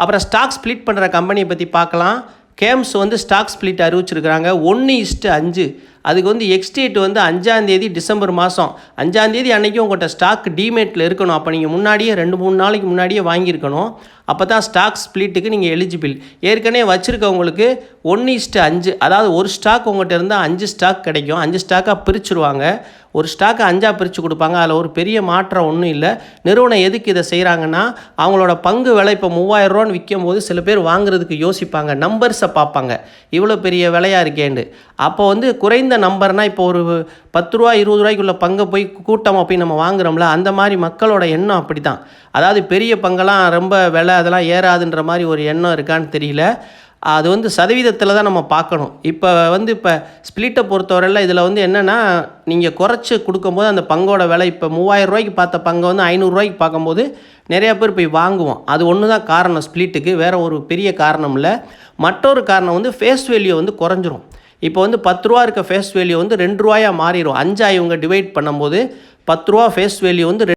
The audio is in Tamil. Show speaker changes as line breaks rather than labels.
அப்புறம் ஸ்டாக் ஸ்ப்ளிட் பண்ணுற கம்பெனியை பற்றி பார்க்கலாம். கேம்ஸ் வந்து ஸ்டாக் ஸ்ப்ளிட் அறிவிச்சிருக்கிறாங்க 1:5. அதுக்கு வந்து எக்ஸ்டேட் வந்து 5 டிசம்பர் மாதம் 5 அன்றைக்கி உங்கள்கிட்ட ஸ்டாக் டிமேட்டில் இருக்கணும். அப்போ நீங்கள் முன்னாடியே 2-3 நாளைக்கு முன்னாடியே வாங்கியிருக்கணும். அப்போ தான் ஸ்டாக் ஸ்ப்ளிட்டுக்கு நீங்கள் எலிஜிபிள். ஏற்கனவே வச்சுருக்கவங்களுக்கு 1:5, அதாவது ஒரு ஸ்டாக் உங்கள்கிட்ட இருந்தால் 5 ஸ்டாக் கிடைக்கும். 5 ஸ்டாக்காக பிரிச்சுருவாங்க. ஒரு ஸ்டாக்கை 5ஆக பிரித்து கொடுப்பாங்க. அதில் ஒரு பெரிய மாற்றம் ஒன்றும் இல்லை. நிறுவனம் எதுக்கு இதை செய்கிறாங்கன்னா, அவங்களோட பங்கு விலை இப்போ 3000 விற்கும் போது சில பேர் வாங்குறதுக்கு யோசிப்பாங்க, நம்பர்ஸை பார்ப்பாங்க, இவ்வளோ பெரிய விலையாக இருக்கேண்டு. அப்போ வந்து குறைந்த நம்பர்னால் இப்போ ஒரு 10 ரூபா 20 ரூபாய்க்குள்ள பங்கை போய் கூட்டமாக போய் நம்ம வாங்குகிறோம்ல, அந்த மாதிரி மக்களோட எண்ணம் அப்படி தான். அதாவது பெரிய பங்கெல்லாம் ரொம்ப விலை அதெல்லாம் ஏறாதுன்ற மாதிரி ஒரு எண்ணம் இருக்கான்னு தெரியல. அது வந்து சதவீதத்தில் தான் நம்ம பார்க்கணும். இப்போ ஸ்ப்ளிட்டை பொறுத்தவரையில் இதில் வந்து என்னென்னா, நீங்கள் குறைச்சி கொடுக்கும்போது அந்த பங்கோட விலை இப்போ 3000 ரூபாய்க்கு பார்த்த பங்கை வந்து 500 ரூபாய்க்கு பார்க்கும்போது நிறையா பேர் போய் வாங்குவோம். அது ஒன்று தான் காரணம் ஸ்ப்ளிட்டுக்கு, வேறு ஒரு பெரிய காரணம் இல்லை. மற்றொரு காரணம் வந்து ஃபேஸ் வேல்யூ வந்து குறைஞ்சிரும். இப்போ வந்து 10 ரூபா இருக்க ஃபேஸ் வேல்யூ வந்து 2 ரூபாயாக மாறிடும். 5 இவங்க டிவைட் பண்ணும்போது 10 ரூபா ஃபேஸ் வேல்யூ வந்து